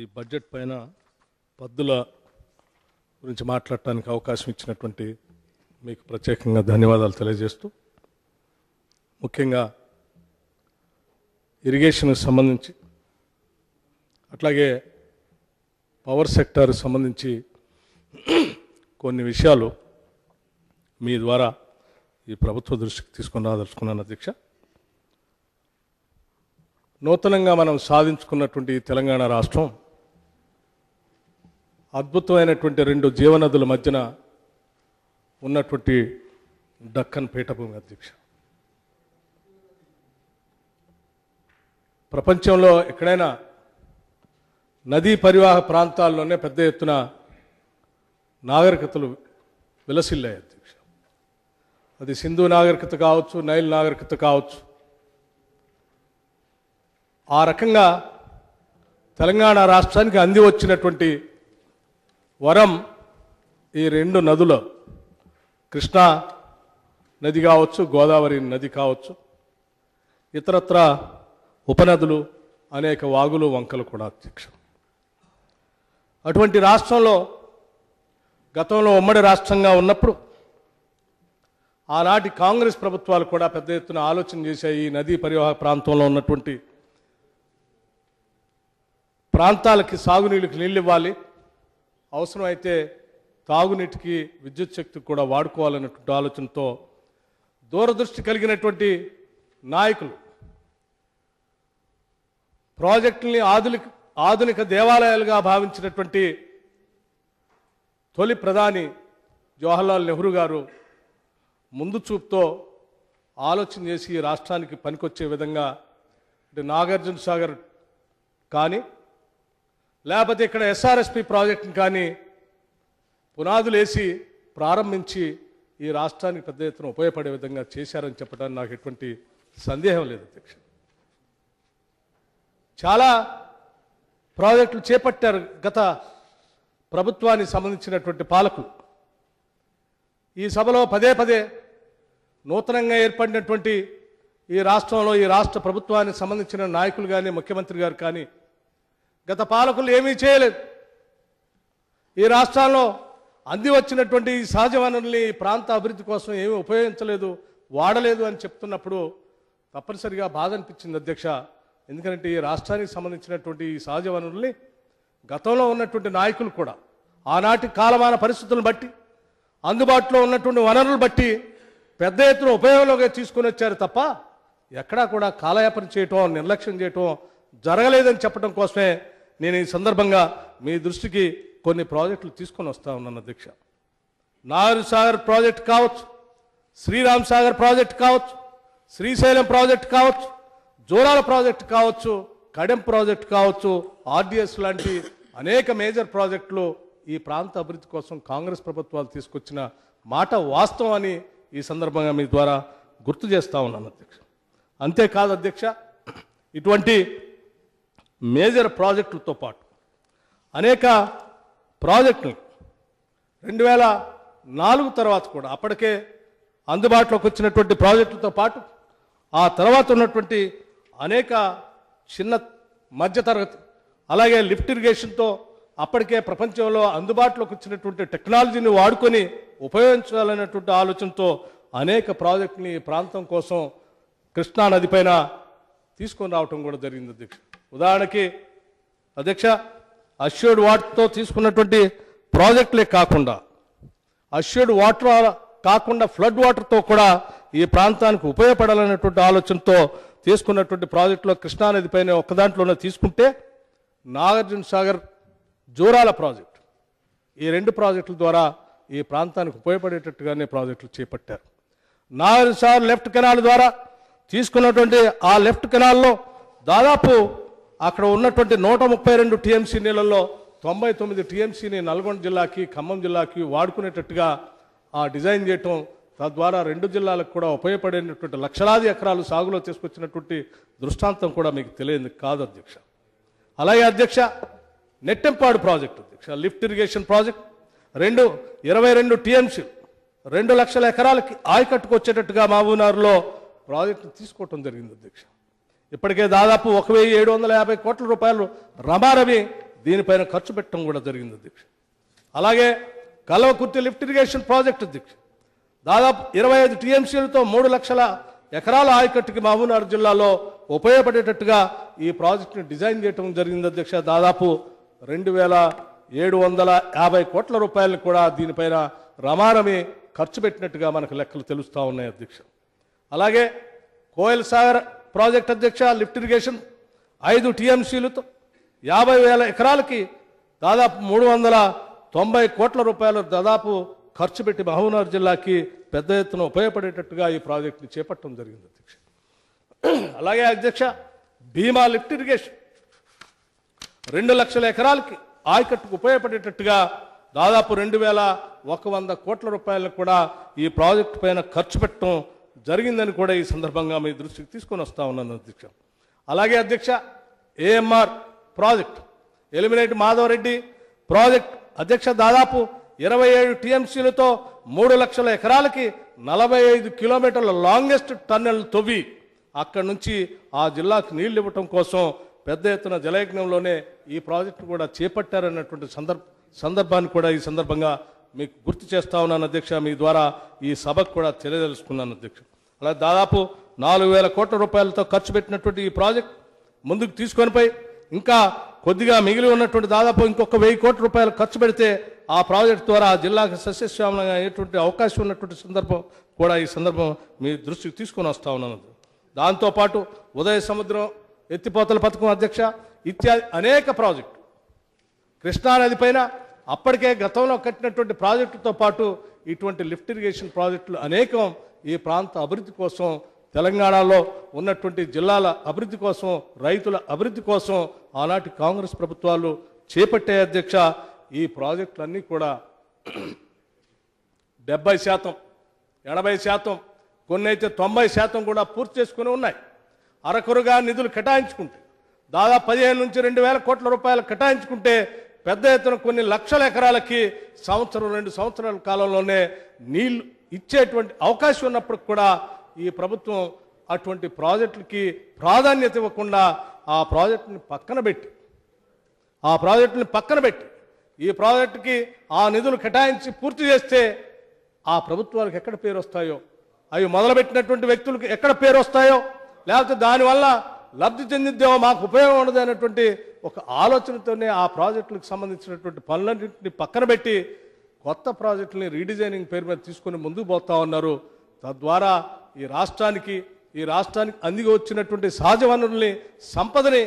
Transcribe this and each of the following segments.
ఈ బడ్జెట్ పైన పద్దుల గురించి మాట్లాడటానికి అవకాశం ఇచ్చినటువంటి మీకు ప్రత్యేకంగా ధన్యవాదాలు తెలియజేస్తూ, ముఖ్యంగా ఇరిగేషన్కి సంబంధించి అట్లాగే పవర్ సెక్టార్కి సంబంధించి కొన్ని విషయాలు మీ ద్వారా ఈ ప్రభుత్వ దృష్టికి తీసుకొని రాదలుచుకున్నాను అధ్యక్ష. నూతనంగా మనం సాధించుకున్నటువంటి తెలంగాణ రాష్ట్రం అద్భుతమైనటువంటి రెండు జీవనదుల మధ్యన ఉన్నటువంటి దక్కన్ పీఠభూమి అధ్యక్ష. ప్రపంచంలో ఎక్కడైనా నదీ పరివాహ ప్రాంతాల్లోనే పెద్ద ఎత్తున నాగరికతలు విలసిల్లాయి అధ్యక్ష. అది సింధు నాగరికత కావచ్చు, నైల్ నాగరికత కావచ్చు. ఆ రకంగా తెలంగాణ రాష్ట్రానికి అంది వచ్చినటువంటి వరం ఈ రెండు నదులు, కృష్ణా నది కావచ్చు, గోదావరి నది కావచ్చు, ఇతరత్ర ఉపనదులు, అనేక వాగులు వంకలు కూడా అధ్యక్ష. అటువంటి రాష్ట్రంలో గతంలో ఉమ్మడి రాష్ట్రంగా ఉన్నప్పుడు ఆనాటి కాంగ్రెస్ ప్రభుత్వాలు కూడా పెద్ద ఎత్తున ఆలోచన చేశాయి. ఈ నదీ పరివాహక ప్రాంతంలో ఉన్నటువంటి ప్రాంతాలకి సాగునీళ్ళకి నీళ్ళు ఇవ్వాలి, అవసరమైతే తాగునీటికి విద్యుత్ శక్తికి కూడా వాడుకోవాలన్నటువంటి ఆలోచనతో దూరదృష్టి కలిగినటువంటి నాయకులు ప్రాజెక్టుల్ని ఆధునిక దేవాలయాలుగా భావించినటువంటి తొలి ప్రధాని జవహర్లాల్ నెహ్రూ గారు ముందు చూపుతో ఆలోచన చేసి ఈ రాష్ట్రానికి పనికొచ్చే విధంగా అంటే నాగార్జున సాగర్ కానీ లేకపోతే ఇక్కడ ఎస్ఆర్ఎస్పి ప్రాజెక్టుని కానీ పునాదులు వేసి ప్రారంభించి ఈ రాష్ట్రానికి పెద్ద ఎత్తున ఉపయోగపడే విధంగా చేశారని చెప్పడానికి నాకు ఎటువంటి సందేహం లేదు అధ్యక్ష. చాలా ప్రాజెక్టులు చేపట్టారు గత ప్రభుత్వానికి సంబంధించినటువంటి పాలకులు. ఈ సభలో పదే పదే నూతనంగా ఏర్పడినటువంటి ఈ రాష్ట్రంలో ఈ రాష్ట్ర ప్రభుత్వానికి సంబంధించిన నాయకులు కానీ ముఖ్యమంత్రి గారు కానీ గత పాలకులు ఏమీ చేయలేదు. ఈ రాష్ట్రాల్లో అంది వచ్చినటువంటి ఈ సహజ వనరుల్ని ప్రాంత అభివృద్ధి కోసం ఏమీ ఉపయోగించలేదు, వాడలేదు అని చెప్తున్నప్పుడు తప్పనిసరిగా బాధ అనిపించింది అధ్యక్ష. ఎందుకంటే ఈ రాష్ట్రానికి సంబంధించినటువంటి ఈ సహజ వనరుల్ని గతంలో ఉన్నటువంటి నాయకులు కూడా ఆనాటి కాలమాన పరిస్థితులను బట్టి అందుబాటులో ఉన్నటువంటి వనరులు బట్టి పెద్ద ఎత్తున ఉపయోగంలోకి తీసుకొని వచ్చారు తప్ప ఎక్కడా కూడా కాలయాపన చేయటం, నిర్లక్ష్యం చేయటం జరగలేదని చెప్పడం కోసమే నేను ఈ సందర్భంగా మీ దృష్టికి కొన్ని ప్రాజెక్టులు తీసుకొని వస్తా ఉన్నాను అధ్యక్ష. నాగార్జున సాగర్ ప్రాజెక్ట్ కావచ్చు, శ్రీరామ్ సాగర్ ప్రాజెక్ట్ కావచ్చు, శ్రీశైలం ప్రాజెక్ట్ కావచ్చు, జోరాల ప్రాజెక్ట్ కావచ్చు, కడెం ప్రాజెక్ట్ కావచ్చు, ఆర్డిఎస్ లాంటి అనేక మేజర్ ప్రాజెక్టులు ఈ ప్రాంత అభివృద్ధి కోసం కాంగ్రెస్ ప్రభుత్వాలు తీసుకొచ్చిన మాట వాస్తవం అని ఈ సందర్భంగా మీ ద్వారా గుర్తు చేస్తా ఉన్నాను అధ్యక్ష. అంతేకాదు అధ్యక్ష, ఇటువంటి మేజర్ ప్రాజెక్టులతో పాటు అనేక ప్రాజెక్టులు 2004 తర్వాత కూడా అప్పటికే అందుబాటులోకి వచ్చినటువంటి ప్రాజెక్టులతో పాటు ఆ తర్వాత ఉన్నటువంటి అనేక చిన్న మధ్యతరగతి అలాగే లిఫ్ట్ ఇరిగేషన్తో అప్పటికే ప్రపంచంలో అందుబాటులోకి వచ్చినటువంటి టెక్నాలజీని వాడుకొని ఉపయోగించాలనేటువంటి ఆలోచనతో అనేక ప్రాజెక్టుని ఈ ప్రాంతం కోసం కృష్ణా నది పైన తీసుకొని రావటం కూడా జరిగింది అధ్యక్ష. ఉదాహరణకి అధ్యక్ష, అష్యూర్డ్ వాటర్తో తీసుకున్నటువంటి ప్రాజెక్టులే కాకుండా అష్యూర్డ్ వాటర్ కాకుండా ఫ్లడ్ వాటర్తో కూడా ఈ ప్రాంతానికి ఉపయోగపడాలనేటువంటి ఆలోచనతో తీసుకున్నటువంటి ప్రాజెక్టులో కృష్ణానది పైన ఒక్కదాంట్లోనే తీసుకుంటే నాగార్జున సాగర్, జోరాల ప్రాజెక్టు, ఈ రెండు ప్రాజెక్టుల ద్వారా ఈ ప్రాంతానికి ఉపయోగపడేటట్టుగానే ప్రాజెక్టులు చేపట్టారు. నాగార్జున సాగర్ లెఫ్ట్ కెనాల్ ద్వారా తీసుకున్నటువంటి ఆ లెఫ్ట్ కెనాల్లో దాదాపు అక్కడ ఉన్నటువంటి 132 టీఎంసీ నీళ్ళల్లో 99 టీఎంసీని నల్గొండ జిల్లాకి, ఖమ్మం జిల్లాకి వాడుకునేటట్టుగా ఆ డిజైన్ చేయటం, తద్వారా రెండు జిల్లాలకు కూడా ఉపయోగపడేటటువంటి లక్షలాది ఎకరాలు సాగులో తీసుకొచ్చినటువంటి దృష్టాంతం కూడా మీకు తెలియదు కాదు అధ్యక్ష. అలాగే అధ్యక్ష, నెట్టెంపాడు ప్రాజెక్ట్ అధ్యక్ష, లిఫ్ట్ ఇరిగేషన్ ప్రాజెక్ట్ 22 టీఎంసీ 2 లక్షల ఎకరాలకి ఆయకట్టుకు వచ్చేటట్టుగా మహబూబ్నగర్లో ప్రాజెక్టు తీసుకోవటం జరిగింది అధ్యక్ష. ఇప్పటికే దాదాపు 1750 కోట్ల రూపాయలు రమారమి దీనిపైన ఖర్చు పెట్టడం కూడా జరిగింది అధ్యక్ష. అలాగే కల్వకుర్తి లిఫ్ట్ ఇరిగేషన్ ప్రాజెక్ట్ అధ్యక్ష, దాదాపు 25 టీఎంసీలతో 3 లక్షల ఎకరాల ఆయకట్టుకి మహబూబ్నగర్ జిల్లాలో ఉపయోగపడేటట్టుగా ఈ ప్రాజెక్టుని డిజైన్ చేయడం జరిగింది అధ్యక్ష. దాదాపు 2750 కోట్ల రూపాయలు కూడా దీనిపైన రమారమి ఖర్చు పెట్టినట్టుగా మనకు లెక్కలు తెలుస్తూ ఉన్నాయి అధ్యక్ష. అలాగే కోయల్ సాగర్ ప్రాజెక్ట్ అధ్యక్ష, లిఫ్ట్ ఇరిగేషన్ 5 టీఎంసీలతో 50,000 ఎకరాలకి దాదాపు 390 కోట్ల రూపాయలు దాదాపు ఖర్చు పెట్టి మహబూబ్నగర్ జిల్లాకి పెద్ద ఎత్తున ఉపయోగపడేటట్టుగా ఈ ప్రాజెక్టుని చేపట్టడం జరిగింది అధ్యక్ష. అలాగే అధ్యక్ష, భీమా లిఫ్ట్ ఇరిగేషన్ 2 లక్షల ఎకరాలకి ఆయకట్టుకు ఉపయోగపడేటట్టుగా దాదాపు 2100 కోట్ల రూపాయలను కూడా ఈ ప్రాజెక్టు పైన ఖర్చు పెట్టడం జరిగిందని కూడా ఈ సందర్భంగా మీ దృష్టికి తీసుకొని వస్తా ఉన్నాను అధ్యక్ష. అలాగే అధ్యక్ష, AMR project Alimineti Madhava Reddy project అధ్యక్ష, దాదాపు 27 టీఎంసీలతో 3 లక్షల ఎకరాలకి 45 కిలోమీటర్ల లాంగెస్ట్ టన్నెల్ తవ్వి అక్కడి నుంచి ఆ జిల్లాకు నీళ్లు ఇవ్వటం కోసం పెద్ద ఎత్తున జలయజ్ఞంలోనే ఈ ప్రాజెక్టు కూడా చేపట్టారన్నటువంటి సందర్భాన్ని కూడా ఈ సందర్భంగా మీకు గుర్తు చేస్తా ఉన్నాను అధ్యక్ష. మీ ద్వారా ఈ సభకు కూడా తెలియదలుచుకున్నాను అధ్యక్ష. అలా దాదాపు 4,000 కోట్ల రూపాయలతో ఖర్చు పెట్టినటువంటి ఈ ప్రాజెక్ట్ ముందుకు తీసుకొనిపోయి ఇంకా కొద్దిగా మిగిలి ఉన్నటువంటి దాదాపు ఇంకొక 1000 కోట్ల రూపాయలు ఖర్చు పెడితే ఆ ప్రాజెక్టు ద్వారా ఆ జిల్లాకు సస్యశ్యామలంగా అయ్యేటువంటి అవకాశం ఉన్నటువంటి సందర్భం కూడా ఈ సందర్భం మీ దృష్టికి తీసుకొని వస్తా ఉన్నాను. దాంతోపాటు ఉదయ సముద్రం ఎత్తిపోతల పథకం అధ్యక్ష ఇత్యాది అనేక ప్రాజెక్టు కృష్ణానది పైన అప్పటికే గతంలో కట్టినటువంటి ప్రాజెక్టులతో పాటు ఇటువంటి లిఫ్ట్ ఇరిగేషన్ ప్రాజెక్టులు అనేకం ఈ ప్రాంత అభివృద్ధి కోసం, తెలంగాణలో ఉన్నటువంటి జిల్లాల అభివృద్ధి కోసం, రైతుల అభివృద్ధి కోసం ఆనాటి కాంగ్రెస్ ప్రభుత్వాలు చేపట్టే అధ్యక్ష. ఈ ప్రాజెక్టులన్నీ కూడా 70%, 80%, కొన్ని అయితే 90% కూడా పూర్తి చేసుకుని ఉన్నాయి. అరకొరగా నిధులు కేటాయించుకుంటే దాదాపు 15 నుంచి 2,000 కోట్ల రూపాయలు కేటాయించుకుంటే పెద్ద ఎత్తున కొన్ని లక్షల ఎకరాలకి సంవత్సరం 2 సంవత్సరాల కాలంలోనే నీళ్లు ఇచ్చేటువంటి అవకాశం ఉన్నప్పుడు కూడా ఈ ప్రభుత్వం అటువంటి ప్రాజెక్టులకి ప్రాధాన్యత ఇవ్వకుండా ఆ ప్రాజెక్టుని పక్కన పెట్టి ఈ ప్రాజెక్టుకి ఆ నిధులు కేటాయించి పూర్తి చేస్తే ఆ ప్రభుత్వాలకు ఎక్కడ పేరు వస్తాయో, అవి మొదలుపెట్టినటువంటి వ్యక్తులకు ఎక్కడ పేరు వస్తాయో, లేకపోతే దానివల్ల లబ్ధి చెందిద్దేమో మాకు ఉపయోగం ఉండదు అనేటువంటి ఒక ఆలోచనతోనే ఆ ప్రాజెక్టులకు సంబంధించినటువంటి పనులన్నింటినీ పక్కన పెట్టి కొత్త ప్రాజెక్టులని రీడిజైనింగ్ పేరు మీద తీసుకొని ముందుకు పోతా ఉన్నారు. తద్వారా ఈ రాష్ట్రానికి అందిగి వచ్చినటువంటి సహజ వనరుల్ని, సంపదని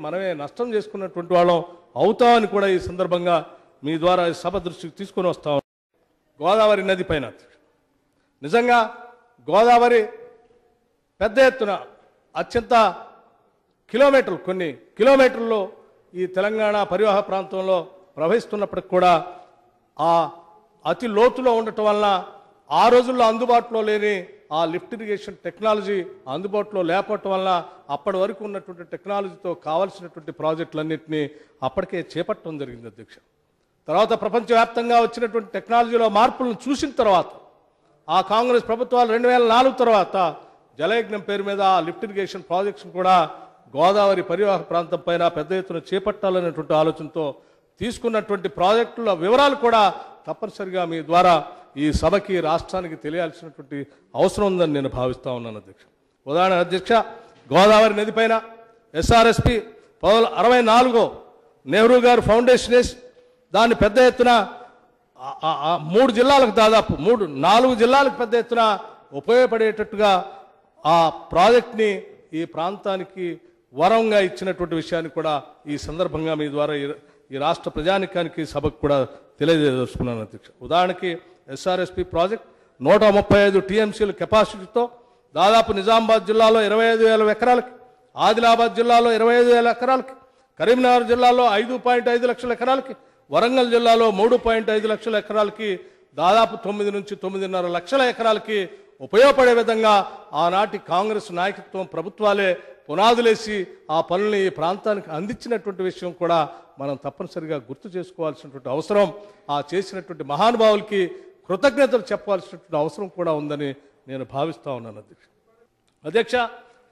మనమే నష్టం చేసుకున్నటువంటి వాళ్ళం అవుతామని కూడా ఈ సందర్భంగా మీ ద్వారా ఈ సభ దృష్టికి తీసుకొని వస్తా ఉన్నాం. గోదావరి నది పైన నిజంగా గోదావరి పెద్ద ఎత్తున అత్యంత కొన్ని కిలోమీటర్లు ఈ తెలంగాణ పరివాహ ప్రాంతంలో ప్రవహిస్తున్నప్పటికి కూడా ఆ అతి లోతులో ఉండటం వలన ఆ రోజుల్లో అందుబాటులో లేని ఆ లిఫ్ట్ ఇరిగేషన్ టెక్నాలజీ అందుబాటులో లేకపోవటం వలన అప్పటి వరకు ఉన్నటువంటి టెక్నాలజీతో కావాల్సినటువంటి ప్రాజెక్టులన్నింటినీ అప్పటికే చేపట్టడం జరిగింది అధ్యక్ష. తర్వాత ప్రపంచవ్యాప్తంగా వచ్చినటువంటి టెక్నాలజీలో మార్పులను చూసిన తర్వాత ఆ కాంగ్రెస్ ప్రభుత్వాలు 2004 తర్వాత జలయజ్ఞం పేరు మీద ఆ లిఫ్ట్ ఇరిగేషన్ ప్రాజెక్ట్స్ కూడా గోదావరి పరివాహక ప్రాంతం పైన పెద్ద ఎత్తున చేపట్టాలనేటువంటి ఆలోచనతో తీసుకున్నటువంటి ప్రాజెక్టుల వివరాలు కూడా తప్పనిసరిగా మీ ద్వారా ఈ సభకి, రాష్ట్రానికి తెలియాల్సినటువంటి అవసరం ఉందని నేను భావిస్తా ఉన్నాను అధ్యక్ష. ఉదాహరణ అధ్యక్ష, గోదావరి నది పైన ఎస్ఆర్ఎస్పి 64 నెహ్రూ గారు ఫౌండేషన్ వేసి దాన్ని పెద్ద ఎత్తున 3 జిల్లాలకు దాదాపు 4 జిల్లాలకు పెద్ద ఎత్తున ఉపయోగపడేటట్టుగా ఆ ప్రాజెక్ట్ని ఈ ప్రాంతానికి వరంగా ఇచ్చినటువంటి విషయాన్ని కూడా ఈ సందర్భంగా మీ ద్వారా ఈ రాష్ట్ర ప్రజానికానికి సభకు కూడా తెలియజేసుకున్నాను అధ్యక్ష. ఉదాహరణకి ఎస్ఆర్ఎస్పి ప్రాజెక్ట్ 135 టీఎంసీల కెపాసిటీతో దాదాపు నిజామాబాద్ జిల్లాలో 25,000 ఎకరాలకి, ఆదిలాబాద్ జిల్లాలో 25,000 ఎకరాలకి, కరీంనగర్ జిల్లాలో 5.5 లక్షల ఎకరాలకి, వరంగల్ జిల్లాలో 3.5 లక్షల ఎకరాలకి, దాదాపు 9 నుంచి 9.5 లక్షల ఎకరాలకి ఉపయోగపడే విధంగా ఆనాటి కాంగ్రెస్ నాయకత్వం ప్రభుత్వాలే పునాదులేసి ఆ పనుల్ని ఈ ప్రాంతానికి అందించినటువంటి విషయం కూడా మనం తప్పనిసరిగా గుర్తు చేసుకోవాల్సినటువంటి అవసరం, ఆ చేసినటువంటి మహానుభావులకి కృతజ్ఞతలు చెప్పాల్సినటువంటి అవసరం కూడా ఉందని నేను భావిస్తా ఉన్నాను అధ్యక్ష.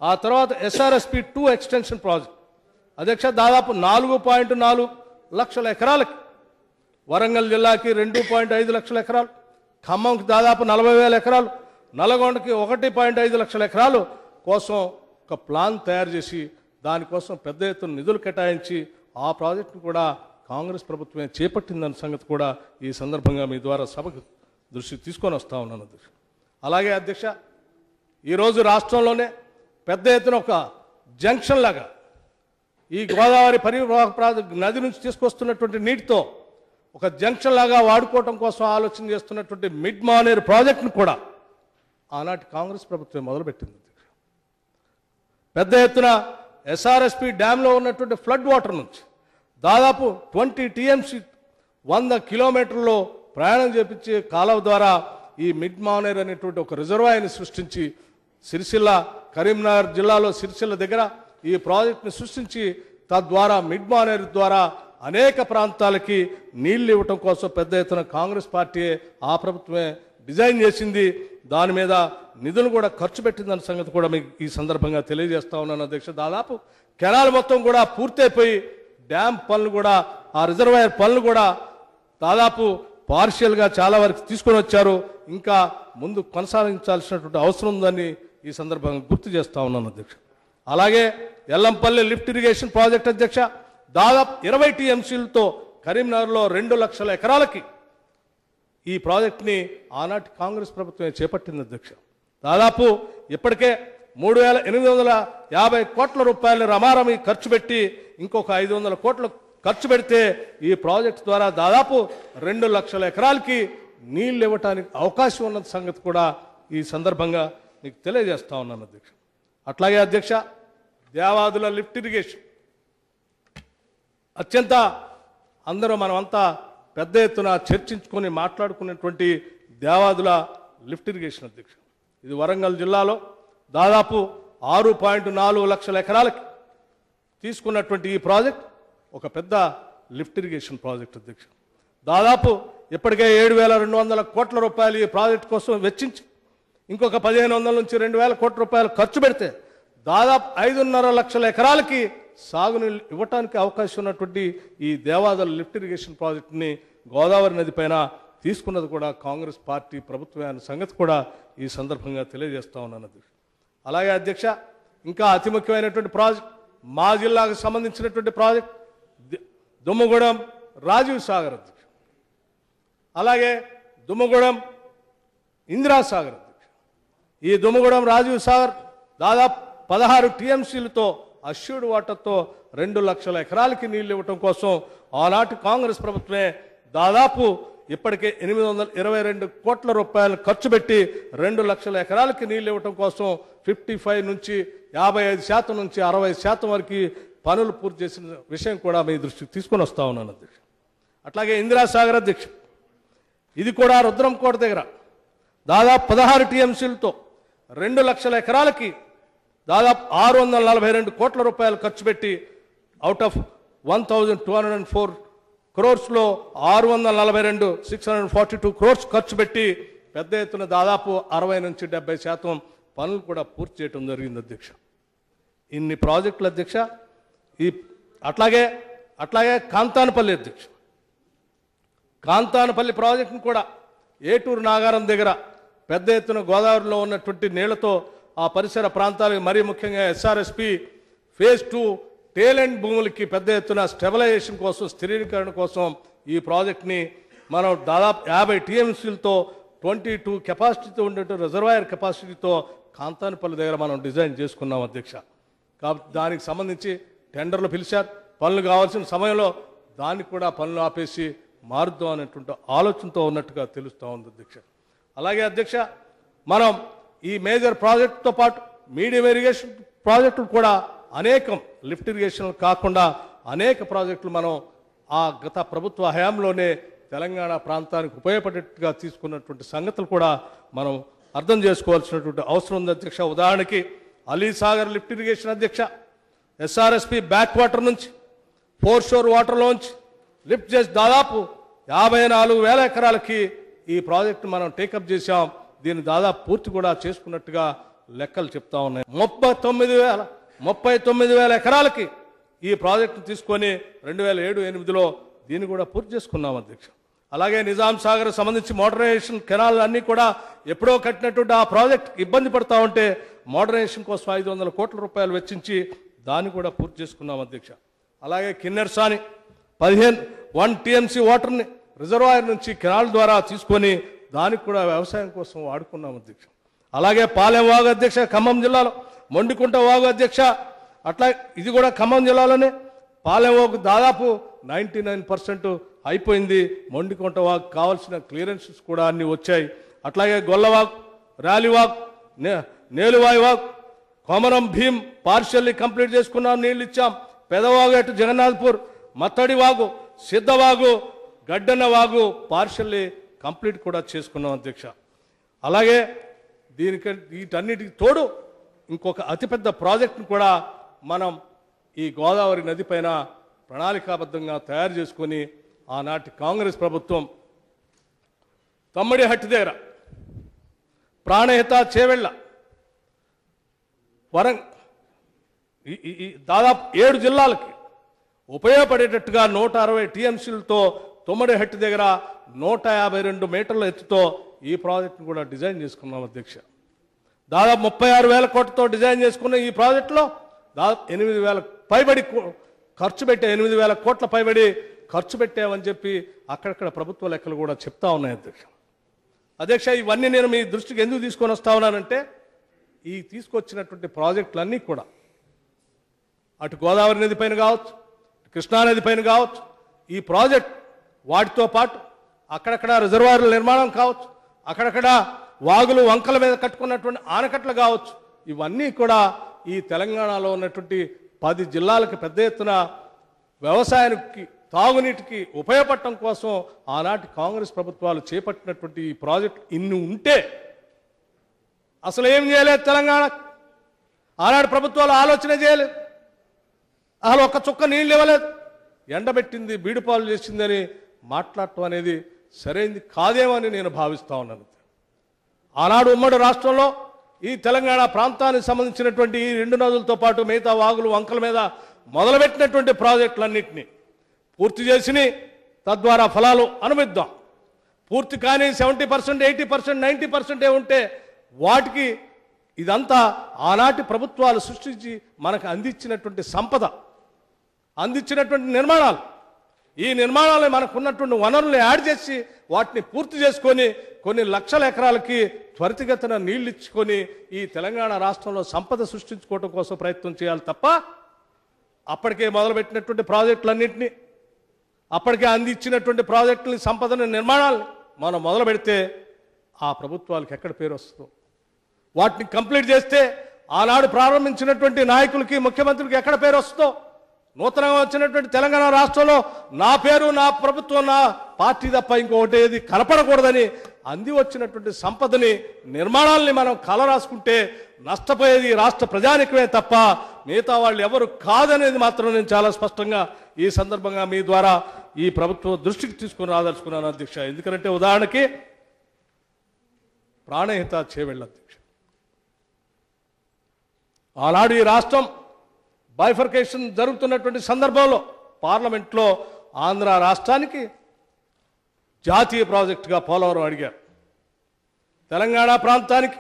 ఆ తర్వాత ఎస్ఆర్ఎస్పి 2 ఎక్స్టెన్షన్ ప్రాజెక్ట్ అధ్యక్ష దాదాపు 4.4 లక్షల ఎకరాలకి, వరంగల్ జిల్లాకి 2.5 లక్షల ఎకరాలు, ఖమ్మంకి దాదాపు 40,000 ఎకరాలు, నల్గొండకి 1.5 లక్షల ఎకరాలు కోసం ఒక ప్లాన్ తయారు చేసి దానికోసం పెద్ద ఎత్తున నిధులు కేటాయించి ఆ ప్రాజెక్టును కూడా కాంగ్రెస్ ప్రభుత్వమే చేపట్టిందన్న సంగతి కూడా ఈ సందర్భంగా మీ ద్వారా సభకు దృష్టి తీసుకొని వస్తా ఉన్నాను అధ్యక్ష. అలాగే అధ్యక్ష, ఈరోజు రాష్ట్రంలోనే పెద్ద ఎత్తున ఒక జంక్షన్ లాగా ఈ గోదావరి పరివాహక నది నుంచి తీసుకొస్తున్నటువంటి నీటితో ఒక జంక్షన్ లాగా వాడుకోవటం కోసం ఆలోచన చేస్తున్నటువంటి మిడ్ మానేరు ప్రాజెక్టును కూడా ఆనాటి కాంగ్రెస్ ప్రభుత్వం మొదలుపెట్టింది. పెద్ద ఎత్తున ఎస్ఆర్ఎస్పి డ్యాంలో ఉన్నటువంటి ఫ్లడ్ వాటర్ నుంచి దాదాపు 20 టీఎంసీ 100 కిలోమీటర్లో ప్రయాణం చేపించే కాలువ ద్వారా ఈ మిడ్ మానేర్ అనేటువంటి ఒక రిజర్వాయర్ని సృష్టించి సిరిసిల్ల, కరీంనగర్ జిల్లాలో సిరిసిల్ల దగ్గర ఈ ప్రాజెక్టుని సృష్టించి తద్వారా మిడ్ మానేర్ ద్వారా అనేక ప్రాంతాలకి నీళ్లు ఇవ్వటం కోసం పెద్ద ఎత్తున కాంగ్రెస్ పార్టీ ఆ ప్రభుత్వమే డిజైన్ చేసింది. దాని మీద నిధులు కూడా ఖర్చు పెట్టిందన్న సంగతి కూడా మీకు ఈ సందర్భంగా తెలియజేస్తా ఉన్నాను అధ్యక్ష. దాదాపు కెనాల్ మొత్తం కూడా పూర్తయిపోయి డ్యామ్ పనులు కూడా, ఆ రిజర్వాయర్ పనులు కూడా దాదాపు పార్షియల్గా చాలా వరకు తీసుకొని వచ్చారు. ఇంకా ముందు కొనసాగించాల్సినటువంటి అవసరం ఉందని ఈ సందర్భంగా గుర్తు చేస్తా ఉన్నాను అధ్యక్ష. అలాగే ఎల్లంపల్లి లిఫ్ట్ ఇరిగేషన్ ప్రాజెక్ట్ అధ్యక్ష దాదాపు 20 టీఎంసీలతో కరీంనగర్లో 2 లక్షల ఎకరాలకి ఈ ప్రాజెక్ట్ని ఆనాటి కాంగ్రెస్ ప్రభుత్వమే చేపట్టింది అధ్యక్ష. దాదాపు ఇప్పటికే 3,850 కోట్ల రూపాయలు రమారమి ఖర్చు పెట్టి ఇంకొక 500 కోట్లు ఖర్చు పెడితే ఈ ప్రాజెక్ట్ ద్వారా దాదాపు 2 లక్షల ఎకరాలకి నీళ్ళు ఇవ్వటానికి అవకాశం ఉన్న సంగతి కూడా ఈ సందర్భంగా మీకు తెలియజేస్తా ఉన్నాను అధ్యక్ష. అట్లాగే అధ్యక్ష, దేవాదుల లిఫ్ట్ ఇరిగేషన్ అత్యంత అందరూ మనమంతా పెద్ద ఎత్తున చర్చించుకొని మాట్లాడుకునేటువంటి దేవాదుల లిఫ్ట్ ఇరిగేషన్ అధ్యక్ష. ఇది వరంగల్ జిల్లాలో దాదాపు 6.4 లక్షల ఎకరాలకి తీసుకున్నటువంటి ఈ ప్రాజెక్ట్ ఒక పెద్ద లిఫ్ట్ ఇరిగేషన్ ప్రాజెక్ట్ అధ్యక్ష. దాదాపు ఇప్పటికే 7,200 కోట్ల రూపాయలు ఈ ప్రాజెక్ట్ కోసం వెచ్చించి ఇంకొక 1,500 నుంచి 2,000 కోట్ల రూపాయలు ఖర్చు పెడితే దాదాపు 5.5 లక్షల ఎకరాలకి సాగునీళ్ళు ఇవ్వటానికి అవకాశం ఉన్నటువంటి ఈ దేవాదుల లిఫ్ట్ ఇరిగేషన్ ప్రాజెక్టుని గోదావరి నది పైన తీసుకున్నది కూడా కాంగ్రెస్ పార్టీ ప్రభుత్వమే అనే సంగతి కూడా ఈ సందర్భంగా తెలియజేస్తా ఉన్నాను అధ్యక్ష. అలాగే అధ్యక్ష, ఇంకా అతి ముఖ్యమైనటువంటి ప్రాజెక్ట్ మా జిల్లాకు సంబంధించినటువంటి ప్రాజెక్ట్ దుమ్మగూడెం రాజీవ్ సాగర్ అధ్యక్ష. అలాగే దుమ్మగూడెం ఇందిరా సాగర్ అధ్యక్ష. ఈ దుమ్మగూడెం రాజీవ్ సాగర్ దాదాపు 16 టీఎంసీలతో అష్యూర్డ్ వాటర్తో 2 లక్షల ఎకరాలకి నీళ్లు ఇవ్వటం కోసం ఆనాటి కాంగ్రెస్ ప్రభుత్వమే దాదాపు ఇప్పటికే 822 కోట్ల రూపాయలు ఖర్చు పెట్టి 2 లక్షల ఎకరాలకి నీళ్లు ఇవ్వటం కోసం 55 నుంచి 55% నుంచి 60% వరకు పనులు పూర్తి చేసిన విషయం కూడా మీ దృష్టికి తీసుకొని వస్తా ఉన్నాను అధ్యక్ష. అట్లాగే ఇందిరా సాగర్ అధ్యక్ష, ఇది కూడా రుద్రంకోట దగ్గర దాదాపు 16 టీఎంసీలతో 2 లక్షల ఎకరాలకి దాదాపు 642 కోట్ల రూపాయలు ఖర్చు పెట్టి అవుట్ ఆఫ్ 1,204 క్రోర్స్లో 642 642 క్రోర్స్ ఖర్చు పెట్టి పెద్ద ఎత్తున దాదాపు 60 నుంచి 70% పనులు కూడా పూర్తి చేయడం జరిగింది అధ్యక్ష. ఇన్ని ప్రాజెక్టులు అధ్యక్ష. ఈ అట్లాగే కాంతానపల్లి అధ్యక్ష, కాంతానపల్లి ప్రాజెక్టును కూడా ఏటూరు నాగారం దగ్గర పెద్ద ఎత్తున గోదావరిలో ఉన్నటువంటి నీళ్లతో ఆ పరిసర ప్రాంతాలకు మరీ ముఖ్యంగా ఎస్ఆర్ఎస్పి ఫేజ్ 2 టేలెంట్ భూములకి పెద్ద ఎత్తున స్టెబిలైజేషన్ కోసం, స్థిరీకరణ కోసం ఈ ప్రాజెక్ట్ని మనం దాదాపు 50 టీఎంసీలతో 22 కెపాసిటీతో ఉండే రిజర్వాయర్ కెపాసిటీతో కాంతానపల్లి దగ్గర మనం డిజైన్ చేసుకున్నాం అధ్యక్ష. కాబట్టి దానికి సంబంధించి టెండర్లు పిలిచారు. పనులు కావాల్సిన సమయంలో దానికి కూడా పనులు ఆపేసి మారుద్దాం అనేటువంటి ఆలోచనతో ఉన్నట్టుగా తెలుస్తూ ఉంది అధ్యక్ష. అలాగే అధ్యక్ష, మనం ఈ మేజర్ ప్రాజెక్టుతో పాటు మీడియం ఇరిగేషన్ ప్రాజెక్టులు కూడా అనేకం, లిఫ్ట్ ఇరిగేషన్ కాకుండా అనేక ప్రాజెక్టులు మనం ఆ గత ప్రభుత్వ హయాంలోనే తెలంగాణ ప్రాంతానికి ఉపయోగపడేట్టుగా తీసుకున్నటువంటి సంగతులు కూడా మనం అర్థం చేసుకోవాల్సినటువంటి అవసరం ఉంది అధ్యక్ష. ఉదాహరణకి అలీసాగర్ లిఫ్ట్ ఇరిగేషన్ అధ్యక్ష, ఎస్ఆర్ఎస్పి బ్యాక్ వాటర్ నుంచి ఫోర్ షోర్ వాటర్లోంచి లిఫ్ట్ చేసి దాదాపు 54,000 ఎకరాలకి ఈ ప్రాజెక్టు మనం టేకప్ చేశాం. దీన్ని దాదాపు పూర్తి కూడా చేసుకున్నట్టుగా లెక్కలు చెప్తా ఉన్నాయి. 39,000 ఎకరాలకి ఈ ప్రాజెక్టును తీసుకొని 2007-8లో దీన్ని కూడా పూర్తి చేసుకున్నాం అధ్యక్ష. అలాగే నిజాం సాగర్ సంబంధించి మోడర్నైజేషన్ కెనాల్ అన్నీ కూడా ఎప్పుడో కట్టినటువంటి ఆ ప్రాజెక్ట్ ఇబ్బంది పడతా ఉంటే మోడర్నైజేషన్ కోసం 500 కోట్ల రూపాయలు వెచ్చించి దాన్ని కూడా పూర్తి చేసుకున్నాం అధ్యక్ష. అలాగే కిన్నెరసాని 1 TMC వాటర్ని రిజర్వాయర్ నుంచి కెనాల్ ద్వారా తీసుకొని దానికి కూడా వ్యవసాయం కోసం వాడుకున్నాం అధ్యక్ష. అలాగే పాలెం వాగు అధ్యక్ష ఖమ్మం జిల్లాలో, మొండికుంట వాగు అధ్యక్ష అట్లా ఇది కూడా ఖమ్మం జిల్లాలోనే. పాలెం వాగు దాదాపు 99% అయిపోయింది. మొండికుంట వాగు కావాల్సిన క్లియరెన్సెస్ కూడా అన్నీ వచ్చాయి. అట్లాగే గొల్లవాగు, ర్యాలీవాగు, నేలువాయి వాగు, కొమరం భీం పార్షియల్లీ కంప్లీట్ చేసుకున్నాం, నీళ్ళు ఇచ్చాం. పెదవాగు అటు జగన్నాథ్పూర్, మత్తడి వాగు, సిద్ధవాగు, గడ్డన్న వాగు పార్షియల్లీ కంప్లీట్ కూడా చేసుకున్నాం అధ్యక్ష. అలాగే వీటన్నిటికి తోడు ఇంకొక అతిపెద్ద ప్రాజెక్టును కూడా మనం ఈ గోదావరి నది పైన ప్రణాళికాబద్ధంగా తయారు చేసుకొని ఆనాటి కాంగ్రెస్ ప్రభుత్వం తమ్మడి హట్టి దగ్గర ప్రాణహిత చేవెళ్ళ దాదాపు 7 జిల్లాలకి ఉపయోగపడేటట్టుగా 160 TMCలతో తొమ్మడి హట్టి దగ్గర 152 మీటర్ల ఎత్తుతో ఈ ప్రాజెక్టును కూడా డిజైన్ చేసుకున్నాం అధ్యక్ష. దాదాపు 36,000 కోట్లతో డిజైన్ చేసుకున్న ఈ ప్రాజెక్టులో దాదాపు 8,000 పైబడి ఖర్చు పెట్టే 8,000 కోట్ల పైబడి ఖర్చు పెట్టామని చెప్పి అక్కడక్కడ ప్రభుత్వ లెక్కలు కూడా చెప్తా ఉన్నాయి అధ్యక్ష. ఇవన్నీ నేను మీ దృష్టికి ఎందుకు తీసుకొని వస్తా ఉన్నానంటే ఈ తీసుకొచ్చినటువంటి ప్రాజెక్టులన్నీ కూడా అటు గోదావరి నది పైన కావచ్చు, కృష్ణానది పైన కావచ్చు, ఈ ప్రాజెక్ట్ వాటితో పాటు అక్కడక్కడ రిజర్వాయర్ల నిర్మాణం కావచ్చు, అక్కడక్కడ వాగులు వంకల మీద కట్టుకున్నటువంటి ఆనకట్లు కావచ్చు, ఇవన్నీ కూడా ఈ తెలంగాణలో ఉన్నటువంటి 10 జిల్లాలకు పెద్ద ఎత్తున వ్యవసాయానికి తాగునీటికి ఉపయోగపడటం కోసం ఆనాటి కాంగ్రెస్ ప్రభుత్వాలు చేపట్టినటువంటి ఈ ప్రాజెక్ట్ ఇన్ని ఉంటే అసలు ఏం చేయలేదు తెలంగాణ. ఆనాటి ప్రభుత్వాలు ఆలోచన చేయలేదు, అసలు ఒక్క చుక్క నీళ్ళు ఇవ్వలేదు, ఎండబెట్టింది బీడుపాలు చేసిందని మాట్లాడటం అనేది సరైనది కాదేమో అని నేను భావిస్తూ ఉన్నాను. ఆనాడు ఉమ్మడి రాష్ట్రంలో ఈ తెలంగాణ ప్రాంతానికి సంబంధించినటువంటి ఈ 2 నదులతో పాటు మిగతా వాగులు వంకల మీద మొదలుపెట్టినటువంటి ప్రాజెక్టులన్నింటినీ పూర్తి చేసి తద్వారా ఫలాలు అనుభవిద్దాం. పూర్తి కానీ 70%, 80%, 90% ఉంటే వాటికి ఇదంతా ఆనాటి ప్రభుత్వాలు సృష్టించి మనకు అందించినటువంటి సంపద, అందించినటువంటి నిర్మాణాలు. ఈ నిర్మాణాలు మనకున్నటువంటి వనరులు యాడ్ చేసి వాటిని పూర్తి చేసుకొని కొన్ని లక్షల ఎకరాలకి త్వరితగతిన నీళ్ళు ఇచ్చుకొని ఈ తెలంగాణ రాష్ట్రంలో సంపద సృష్టించుకోవడం కోసం ప్రయత్నం చేయాలి తప్ప అప్పటికే మొదలుపెట్టినటువంటి ప్రాజెక్టులన్నింటినీ, అప్పటికే అందించినటువంటి ప్రాజెక్టులని, సంపదని, నిర్మాణాలని మనం మొదలు పెడితే ఆ ప్రభుత్వాలకు ఎక్కడ పేరు వస్తుందో, వాటిని కంప్లీట్ చేస్తే ఆనాడు ప్రారంభించినటువంటి నాయకులకి, ముఖ్యమంత్రికి ఎక్కడ పేరు వస్తుందో, నూతనంగా వచ్చినటువంటి తెలంగాణ రాష్ట్రంలో నా పేరు, నా ప్రభుత్వం, నా పార్టీ తప్ప ఇంకొకటి ఏది కనపడకూడదని అంది వచ్చినటువంటి సంపదని, నిర్మాణాలని మనం కల రాసుకుంటే నష్టపోయేది రాష్ట్ర ప్రజానికమే తప్ప మిగతా వాళ్ళు ఎవరు కాదనేది మాత్రం నేను చాలా స్పష్టంగా ఈ సందర్భంగా మీ ద్వారా ఈ ప్రభుత్వం దృష్టికి తీసుకుని రాదలుచుకున్నాను అధ్యక్ష. ఎందుకంటే ఉదాహరణకి ప్రాణహిత చేవెళ్ళ అధ్యక్ష, ఆనాడు ఈ రాష్ట్రం బైఫర్కేషన్ జరుగుతున్నటువంటి సందర్భంలో పార్లమెంట్లో ఆంధ్ర రాష్ట్రానికి జాతీయ ప్రాజెక్టుగా పోలవరం అడిగారు. తెలంగాణ ప్రాంతానికి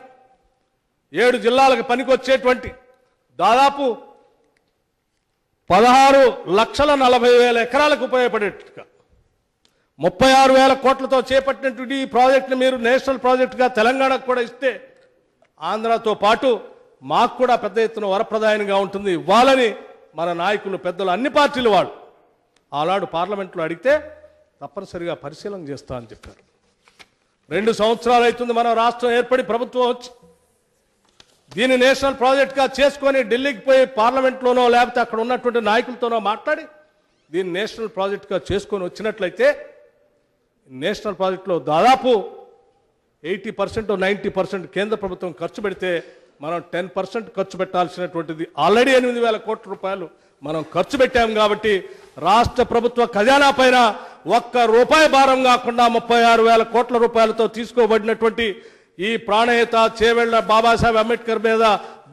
7 జిల్లాలకు పనికొచ్చేటువంటి దాదాపు 16,40,000 ఎకరాలకు ఉపయోగపడేట్టుగా 36,000 కోట్లతో చేపట్టినటువంటి ఈ ప్రాజెక్టును మీరు నేషనల్ ప్రాజెక్టుగా తెలంగాణకు కూడా ఇస్తే ఆంధ్రతో పాటు మాకు కూడా పెద్ద ఎత్తున వరప్రదాయంగా ఉంటుంది, ఇవ్వాలని మన నాయకులు, పెద్దలు, అన్ని పార్టీలు వాళ్ళు ఆనాడు పార్లమెంట్లో అడిగితే తప్పనిసరిగా పరిశీలన చేస్తా అని చెప్పారు. 2 సంవత్సరాలు అవుతుంది మన రాష్ట్రం ఏర్పడి, ప్రభుత్వం వచ్చి దీన్ని నేషనల్ ప్రాజెక్ట్గా చేసుకొని ఢిల్లీకి పోయి పార్లమెంట్లోనో లేకపోతే అక్కడ ఉన్నటువంటి నాయకులతోనో మాట్లాడి దీన్ని నేషనల్ ప్రాజెక్ట్గా చేసుకొని వచ్చినట్లయితే నేషనల్ ప్రాజెక్టులో దాదాపు 80%, 90% కేంద్ర ప్రభుత్వం ఖర్చు పెడితే మనం 10% ఖర్చు పెట్టాల్సినటువంటిది ఆల్రెడీ 8,000 కోట్ల రూపాయలు మనం ఖర్చు పెట్టాం. కాబట్టి రాష్ట్ర ప్రభుత్వ ఖజానా పైన ఒక్క రూపాయి భారం కాకుండా 36,000 కోట్ల రూపాయలతో తీసుకోబడినటువంటి ఈ ప్రాణహిత చేవెళ్ల బాబాసాహెబ్ అంబేద్కర్ మీద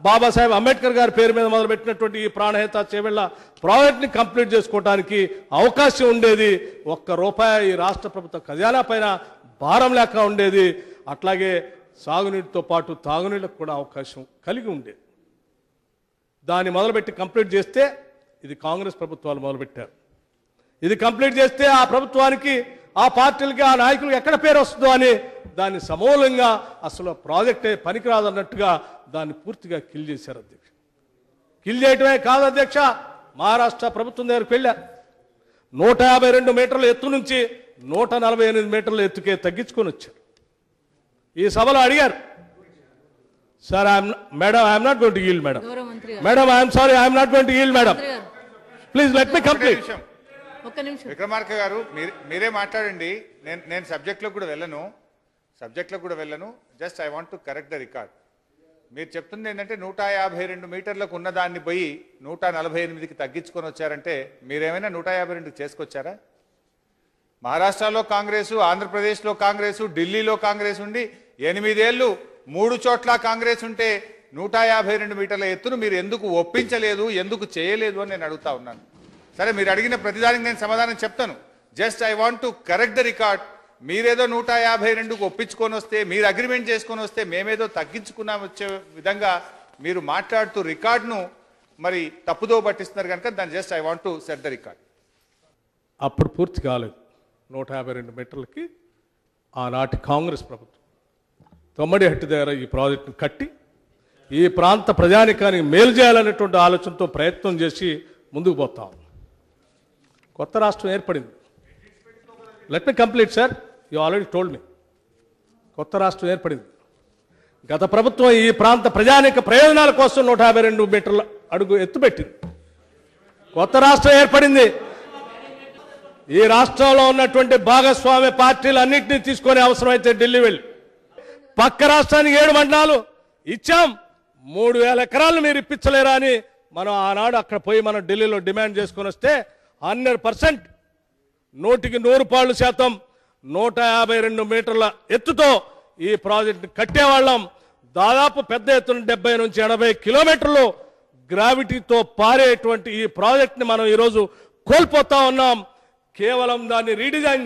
బాబాసాహెబ్ అంబేద్కర్ గారి పేరు మీద మొదలుపెట్టినటువంటి ఈ ప్రాణహిత చేవెళ్ల ప్రాజెక్ట్ని కంప్లీట్ చేసుకోవడానికి అవకాశం ఉండేది. ₹1 ఈ రాష్ట్ర ప్రభుత్వ ఖజానా పైన భారం లేక ఉండేది. అట్లాగే సాగునీటితో పాటు తాగునీళ్ళకు కూడా అవకాశం కలిగి ఉండేది. దాన్ని మొదలుపెట్టి కంప్లీట్ చేస్తే ఇది కాంగ్రెస్ ప్రభుత్వాలు మొదలుపెట్టారు. ఇది కంప్లీట్ చేస్తే ఆ ప్రభుత్వానికి, ఆ పార్టీలకి, ఆ నాయకులకు ఎక్కడ పేరు వస్తుందో అని దాన్ని సమూలంగా అసలు ప్రాజెక్టే పనికిరాదన్నట్టుగా దాన్ని పూర్తిగా కిల్ చేశారు అధ్యక్ష. కిల్ చేయటమే కాదు అధ్యక్ష, మహారాష్ట్ర ప్రభుత్వం దగ్గరికి వెళ్ళారు. 152 మీటర్ల ఎత్తు నుంచి 148 మీటర్ల ఎత్తుకే తగ్గించుకొని వచ్చారు. ఈ సభలో అడిగారు, sir madam I'm not going to yield madam, madam I'm sorry I'm not going to yield madam, please let me complete. Vikramarka గారు మీరే మాట్లాడండి. నేను సబ్జెక్ట్లో కూడా వెళ్ళను. Just I want to correct the record. మీరు చెప్తుంది ఏంటంటే 152 మీటర్లకు ఉన్న దాన్ని పోయి 148కి తగ్గించుకొని వచ్చారంటే మీరేమైనా 152 చేసుకొచ్చారా? మహారాష్ట్రలో కాంగ్రెసు, ఆంధ్రప్రదేశ్లో కాంగ్రెసు, ఢిల్లీలో కాంగ్రెస్ ఉండి 8 ఏళ్ళు 3 చోట్ల కాంగ్రెస్ ఉంటే 152 మీటర్ల ఎత్తును మీరు ఎందుకు ఒప్పించలేదు, ఎందుకు చేయలేదు అని నేను అడుగుతా ఉన్నాను. సరే, మీరు అడిగిన ప్రతిదానికి నేను సమాధానం చెప్తాను. Just I want to correct the record. మీరేదో 152కు ఒప్పించుకొని వస్తే, మీరు అగ్రిమెంట్ చేసుకొని వస్తే మేమేదో తగ్గించుకున్నాం వచ్చే విధంగా మీరు మాట్లాడుతూ రికార్డును మరి తప్పుదో పట్టిస్తున్నారు కనుక దాన్ని just I want to set the record. అప్పుడు పూర్తి కాలేదు 152 మీటర్లకి. ఆనాటి కాంగ్రెస్ ప్రభుత్వం తొమ్మడిహట్టి దగ్గర ఈ ప్రాజెక్టును కట్టి ఈ ప్రాంత ప్రజానికానికి మేలు చేయాలనేటువంటి ఆలోచనతో ప్రయత్నం చేసి ముందుకు పోతాం. కొత్త రాష్ట్రం ఏర్పడింది. Let me complete sir, you already told me. కొత్త రాష్ట్రం ఏర్పడింది. గత ప్రభుత్వం ఈ ప్రాంత ప్రజానిక ప్రయోజనాల కోసం 152 మీటర్ల అడుగు ఎత్తుపెట్టింది. కొత్త రాష్ట్రం ఏర్పడింది. ఈ రాష్ట్రంలో ఉన్నటువంటి భాగస్వామ్య పార్టీలన్నింటినీ తీసుకొని అవసరమైతే ఢిల్లీ వెళ్ళి పక్క రాష్ట్రానికి 7 మండలాలు ఇచ్చాం, 3000 ఎకరాలు మీరు ఇప్పించలేరా అని మనం ఆనాడు అక్కడ పోయి మనం ఢిల్లీలో డిమాండ్ చేసుకొని వస్తే 100% 100% 152 మీటర్ల ఎత్తుతో ఈ ప్రాజెక్టు కట్టేవాళ్ళం. దాదాపు పెద్ద ఎత్తున 70 నుంచి 80 కిలోమీటర్లు గ్రావిటీతో పారేటువంటి ఈ ప్రాజెక్ట్ని మనం ఈరోజు కోల్పోతా ఉన్నాం. కేవలం దాన్ని రీడిజైన్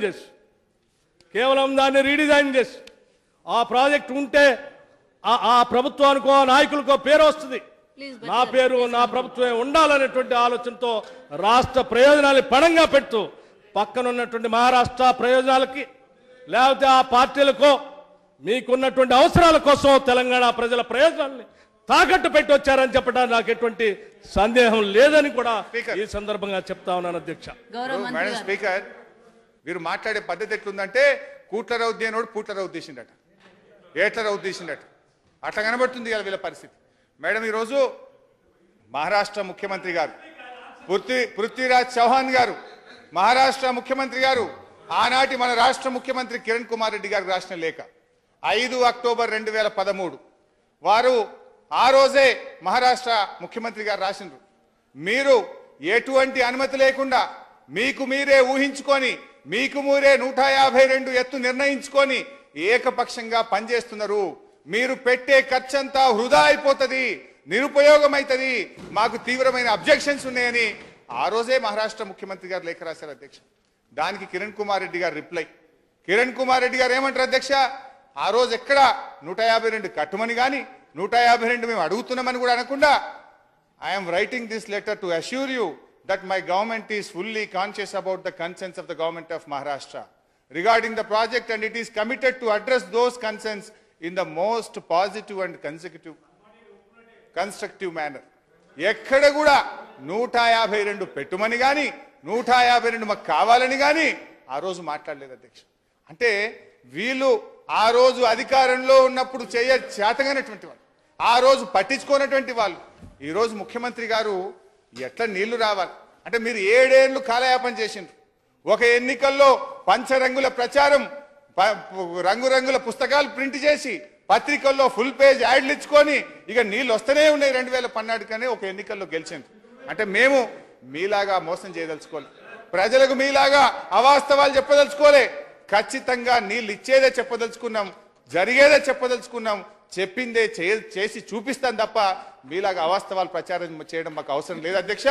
చేసి ఆ ప్రాజెక్ట్ ఉంటే ఆ ప్రభుత్వానికో నాయకులకో పేరు వస్తుంది, నా పేరు నా ప్రభుత్వమే ఉండాలనేటువంటి ఆలోచనతో రాష్ట్ర ప్రయోజనాలు పణంగా పెడుతూ పక్కనున్నటువంటి మహారాష్ట్ర ప్రయోజనాలకి లేకపోతే ఆ పార్టీలకో మీకున్నటువంటి అవసరాల కోసం తెలంగాణ ప్రజల ప్రయోజనాల్ని తాకట్టు పెట్టి వచ్చారని చెప్పడానికి నాకు ఎటువంటి సందేహం లేదని కూడా ఈ సందర్భంగా చెప్తా ఉన్నాను అధ్యక్ష. మేడం స్పీకర్, మీరు మాట్లాడే పద్ధతి ఎట్లుందంటే కూట్ల రౌత్ దేనోడు పూట్ల రౌత్ తీసిండట, ఏట్ల రౌత్ తీసిండట, అట్లా కనబడుతుంది కదా వీళ్ళ పరిస్థితి. మేడం, ఈరోజు మహారాష్ట్ర ముఖ్యమంత్రి గారు పృథ్వీరాజ్ చౌహాన్ గారు, మహారాష్ట్ర ముఖ్యమంత్రి గారు ఆనాటి మన రాష్ట్ర ముఖ్యమంత్రి కిరణ్ కుమార్ రెడ్డి గారికి రాసిన లేఖ 5 అక్టోబర్ 2013 వారు ఆ రోజే మహారాష్ట్ర ముఖ్యమంత్రి గారు రాసినారు, మీరు ఎటువంటి అనుమతి లేకుండా మీకు మీరే ఊహించుకొని మీకు మీరే 152 ఎత్తు నిర్ణయించుకొని ఏకపక్షంగా పనిచేస్తున్నారు. మీరు పెట్టే ఖర్చంతా వృధా అయిపోతుంది, నిరుపయోగమైతుంది, మాకు తీవ్రమైన అబ్జెక్షన్స్ ఉన్నాయని ఆ రోజే మహారాష్ట్ర ముఖ్యమంత్రి గారు లేఖ రాశారు అధ్యక్ష. దానికి కిరణ్ కుమార్ రెడ్డి గారు రిప్లై. కిరణ్ కుమార్ రెడ్డి గారు ఏమంటారు అధ్యక్ష, ఆ రోజు ఎక్కడ 152 కట్టుమని కానీ 152 మేము అడుగుతున్నామని కూడా అనకుండా, I'm writing this letter to assure you that my government is fully conscious about the concerns of the government of Maharashtra regarding the project and it is committed to address those concerns in the most positive and constructive manner. ఎక్కడ కూడా 152 పెట్టుమని కానీ 152 మాకు కావాలని కానీ ఆ రోజు మాట్లాడలేదు అధ్యక్ష. అంటే వీళ్ళు ఆ రోజు అధికారంలో ఉన్నప్పుడు చేతగానటువంటి వాళ్ళు, ఆ రోజు పట్టించుకోనటువంటి వాళ్ళు, ఈరోజు ముఖ్యమంత్రి గారు ఎట్లా నీళ్లు రావాలి అంటే మీరు 7 ఏళ్ళు కాలయాపన చేసిండ్రు. ఒక ఎన్నికల్లో పంచరంగుల ప్రచారం, రంగురంగుల పుస్తకాలు ప్రింట్ చేసి పత్రికల్లో ఫుల్ పేజ్ యాడ్లు ఇచ్చుకొని ఇక నీళ్ళు వస్తూనే ఉన్నాయి 2012 కనే ఒక ఎన్నికల్లో గెలిచిండ్రు. అంటే మేము మీలాగా మోసం చేయదలుచుకోలే, ప్రజలకు మీలాగా అవాస్తవాలు చెప్పదలుచుకోలే, ఖచ్చితంగా నీళ్ళు ఇచ్చేదే చెప్పదలుచుకున్నాం, జరిగేదే చెప్పదలుచుకున్నాం, చెప్పిందే చేసి చూపిస్తాను తప్ప మీలాగా అవాస్తవాలు ప్రచారం చేయడం మాకు అవసరం లేదు అధ్యక్ష.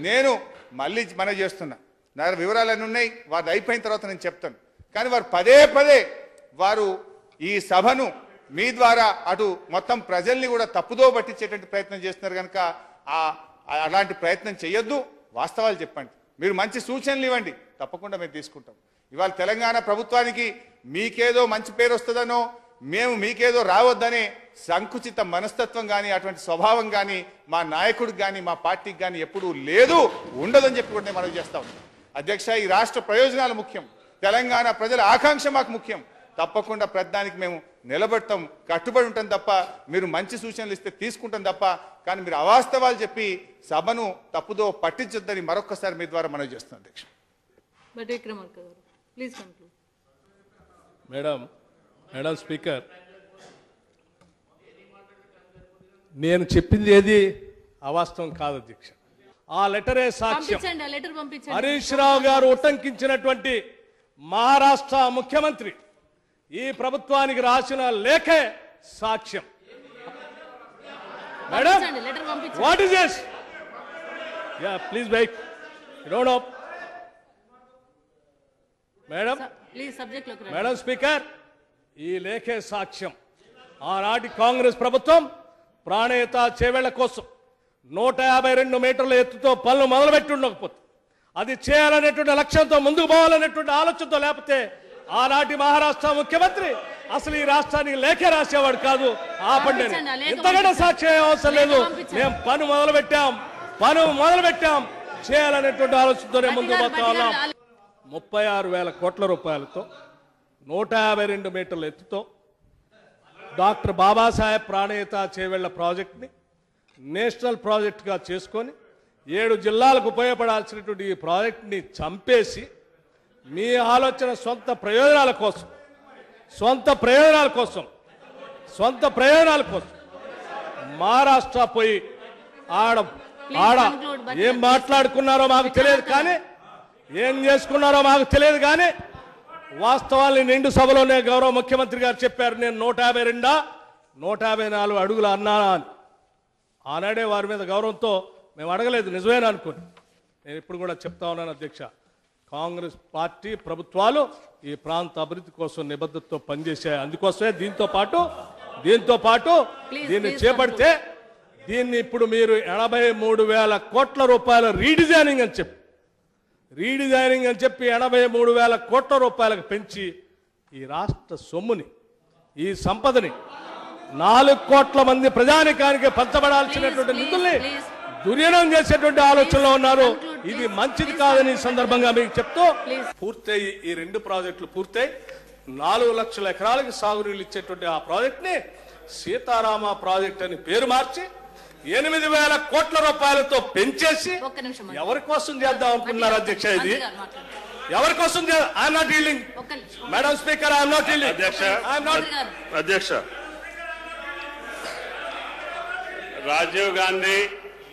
నేను మళ్ళీ మనవి చేస్తున్నా, నా వివరాలన్నీ ఉన్నాయి, వారు అయిపోయిన తర్వాత నేను చెప్తాను. కానీ వారు పదే పదే వారు ఈ సభను మీ ద్వారా అటు మొత్తం ప్రజల్ని కూడా తప్పుదో పట్టించేటువంటి ప్రయత్నం చేస్తున్నారు. కనుక అలాంటి ప్రయత్నం చేయొద్దు, వాస్తవాలు చెప్పండి. మీరు మంచి సూచనలు ఇవ్వండి, తప్పకుండా మేము తీసుకుంటాం. ఇవాళ తెలంగాణ ప్రభుత్వానికి మీకేదో మంచి పేరు వస్తుందనో, మేము మీకేదో రావద్దనే సంకుచిత మనస్తత్వం కానీ అటువంటి స్వభావం కానీ మా నాయకుడికి కానీ మా పార్టీకి కానీ ఎప్పుడూ లేదు, ఉండదని చెప్పి కూడా మనం చేస్తాం. అధ్యక్ష, ఈ రాష్ట్ర ప్రయోజనాలు ముఖ్యం, తెలంగాణ ప్రజల ఆకాంక్ష మాకు ముఖ్యం. తప్పకుండా ప్రధానికి మేము నిలబడతాం, కట్టుబడి ఉంటాం తప్ప మీరు మంచి సూచనలు ఇస్తే తీసుకుంటాం తప్ప. కానీ మీరు అవాస్తవాలు చెప్పి సభను తప్పుదో పట్టించొద్దని మరొకసారి మీ ద్వారా మనవి చేస్తాం అధ్యక్ష. మేడం స్పీకర్, నేను చెప్పింది ఏది అవాస్తవం కాదు అధ్యక్ష. ఆ లెటరే సాక్ష్యం. హరీష్ రావు గారు ఉటంకించినటువంటి మహారాష్ట్ర ముఖ్యమంత్రి ఈ ప్రభుత్వానికి రాసిన లేఖే సాక్ష్యం. Madam, what is this? Yeah, please wait. Don't know. Madam speaker, ఈ లేఖే సాక్ష్యం. ఆనాటి కాంగ్రెస్ ప్రభుత్వం ప్రాణేత చేవేళ్ల కోసం 152 మీటర్ల ఎత్తుతో పనులు మొదలుపెట్టి ఉండకపోతే, అది చేయాలనేటువంటి లక్ష్యంతో ముందుకు పోవాలనేటువంటి ఆలోచనతో, లేకపోతే ఆనాటి మహారాష్ట్ర ముఖ్యమంత్రి అసలు ఈ రాష్ట్రానికి లేఖ రాసేవాడు కాదు. ఆపండి, ఇంతకంటే సాక్ష్యం అవసరం లేదు. మేము పని మొదలుపెట్టాం చేయాలనేటువంటి ఆలోచనతోనే ముందుకు పోతా ఉన్నాం. 36,000 కోట్ల రూపాయలతో 152 మీటర్ల ఎత్తుతో డాక్టర్ బాబాసాహెబ్ ప్రాణేత చేవేళ్ల ప్రాజెక్ట్ని నేషనల్ ప్రాజెక్టుగా చేసుకొని 7 జిల్లాలకు ఉపయోగపడాల్సినటువంటి ఈ ప్రాజెక్ట్ని చంపేసి మీ ఆలోచన సొంత ప్రయోజనాల కోసం మహారాష్ట్ర పోయి ఆడ ఏం మాట్లాడుకున్నారో మాకు తెలియదు, కానీ ఏం చేసుకున్నారో మాకు తెలియదు. కానీ వాస్తవాల్ని నిండు సభలోనే గౌరవ ముఖ్యమంత్రి గారు చెప్పారు. నేను 152 154 అడుగులు అన్నానా అని. ఆనాడే వారి మీద గౌరవంతో మేము అడగలేదు, నిజమేనా అనుకుని. నేను ఇప్పుడు కూడా చెప్తా ఉన్నాను అధ్యక్ష, కాంగ్రెస్ పార్టీ ప్రభుత్వాలు ఈ ప్రాంత అభివృద్ధి కోసం నిబద్ధతతో పనిచేశాయి. అందుకోసమే దీంతో పాటు దీన్ని చేపడితే దీన్ని ఇప్పుడు మీరు 83,000 కోట్ల రూపాయల రీడిజైనింగ్ అని చెప్పి 83,000 కోట్ల రూపాయలకు పెంచి ఈ రాష్ట్ర సొమ్ముని, ఈ సంపదని 4 కోట్ల మంది ప్రజానికానికి పంచబడాల్సినటువంటి నిధుల్ని దుర్వినియోగం చేసేటువంటి ఆలోచనలో ఉన్నారు. ఇది మంచిది కాదని సందర్భంగా మీకు చెప్తూ, పూర్తయి ఈ 2 ప్రాజెక్టులు పూర్తయి 4 లక్షల ఎకరాలకు సాగునీళ్ళు ఇచ్చేటువంటి ఆ ప్రాజెక్ట్ ని సీతారామ ప్రాజెక్ట్ అని పేరు మార్చి 8,000 కోట్ల రూపాయలతో పెంచేసి ఎవరి కోసం చేద్దాం అనుకున్నారు అధ్యక్ష? ఇది ఎవరి కోసం? I'm not dealing, madam speaker, I'm not dealing అధ్యక్ష. రాజీవ్ గాంధీ,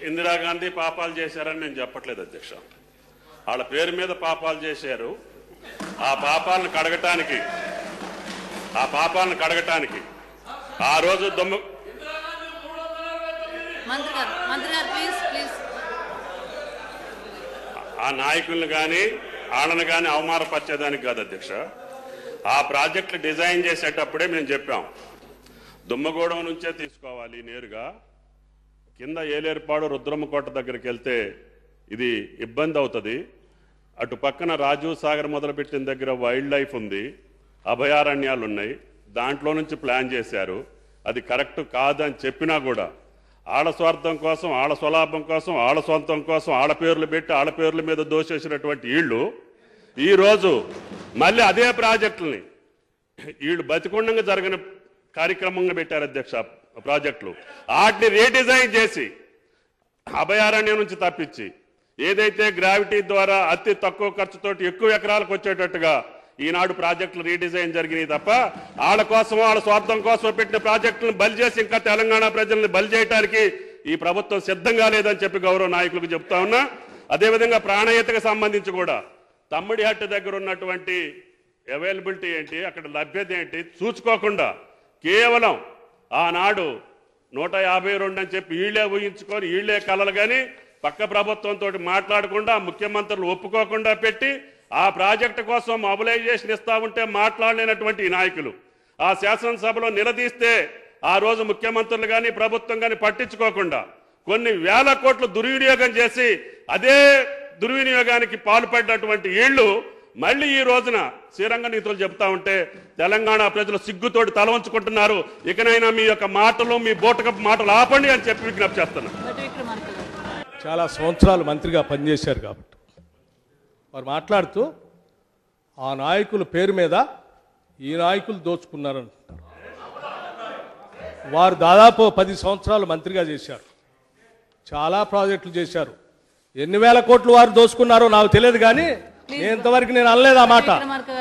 ఇందిరాగాంధీ పాపాలు చేశారని నేను చెప్పట్లేదు అధ్యక్ష. వాళ్ళ పేరు మీద పాపాలు చేశారు. ఆ పాపాలను కడగటానికి ఆ రోజు ఆ నాయకులను కానీ వాళ్ళని కానీ అవమానపరిచేదానికి కాదు అధ్యక్ష. ఆ ప్రాజెక్టులు డిజైన్ చేసేటప్పుడే మేము చెప్పాం, దుమ్మగూడెం నుంచే తీసుకోవాలి నేరుగా. కింద ఏలేరుపాడు రుద్రమ్మకోట దగ్గరికి వెళ్తే ఇది ఇబ్బంది అవుతుంది. అటు పక్కన రాజీవ్ సాగర్ మొదలుపెట్టిన దగ్గర వైల్డ్ లైఫ్ ఉంది, అభయారణ్యాలు ఉన్నాయి, దాంట్లో నుంచి ప్లాన్ చేశారు. అది కరెక్ట్ కాదని చెప్పినా కూడా ఆళ్ళ స్వార్థం కోసం, ఆళ్ళ స్వలాభం కోసం, ఆళ్ళ సొంతం కోసం ఆళ్ళ పేర్లు పెట్టి ఆళ్ళ పేర్ల మీద దోషేసినటువంటి వీళ్ళు ఈరోజు మళ్ళీ అదే ప్రాజెక్టులని వీళ్ళు బతికుండంగా జరిగిన కార్యక్రమంగా పెట్టారు అధ్యక్ష. ప్రాజెక్టులు వాటిని రీడిజైన్ చేసి అభయారణ్యం నుంచి తప్పించి ఏదైతే గ్రావిటీ ద్వారా అతి తక్కువ ఖర్చుతోటి ఎక్కువ ఎకరాలకు వచ్చేటట్టుగా ఈనాడు ప్రాజెక్టులు రీడిజైన్ జరిగినాయి తప్ప వాళ్ళ కోసం, వాళ్ళ స్వార్థం కోసం పెట్టిన ప్రాజెక్టులను బలి చేసి ఇంకా తెలంగాణ ప్రజల్ని బలి చేయడానికి ఈ ప్రభుత్వం సిద్ధంగా లేదని చెప్పి గౌరవ నాయకులకు చెప్తా ఉన్నా. అదేవిధంగా ప్రాణహితకు సంబంధించి కూడా తమ్మిడిహట్టు దగ్గర ఉన్నటువంటి అవైలబిలిటీ ఏంటి, అక్కడ లభ్యత ఏంటి చూసుకోకుండా కేవలం ఆనాడు 152 అని చెప్పి వీళ్ళే ఊహించుకొని వీళ్ళే కలలు కానీ పక్క ప్రభుత్వంతో మాట్లాడకుండా ముఖ్యమంత్రులు ఒప్పుకోకుండా పెట్టి ఆ ప్రాజెక్టు కోసం మొబిలైజేషన్ ఇస్తా ఉంటే మాట్లాడలేనటువంటి ఈ నాయకులు ఆ శాసనసభలో నిలదీస్తే ఆ రోజు ముఖ్యమంత్రులు కానీ ప్రభుత్వం కానీ పట్టించుకోకుండా కొన్ని వేల కోట్లు దుర్వినియోగం చేసి అదే దుర్వినియోగానికి పాల్పడినటువంటి వీళ్ళు మళ్ళీ ఈ రోజున శ్రీరంగ నీతులు చెప్తా ఉంటే తెలంగాణ ప్రజలు సిగ్గుతోటి తల వంచుకుంటున్నారు. ఇకనైనా మీ యొక్క మాటలు మీ బోటకపు మాటలు ఆపండి అని చెప్పి విజ్ఞప్తి చేస్తున్నారు. చాలా సంవత్సరాలు మంత్రిగా పనిచేశారు కాబట్టి వారు మాట్లాడుతూ ఆ నాయకుల పేరు మీద ఈ నాయకులు దోచుకున్నారంటారు. వారు దాదాపు 10 సంవత్సరాలు మంత్రిగా చేశారు. చాలా ప్రాజెక్టులు చేశారు. ఎన్ని వేల కోట్లు వారు దోచుకున్నారో నాకు తెలియదు కానీ ఇంతవరకు నేను అనలేదు ఆ మాట.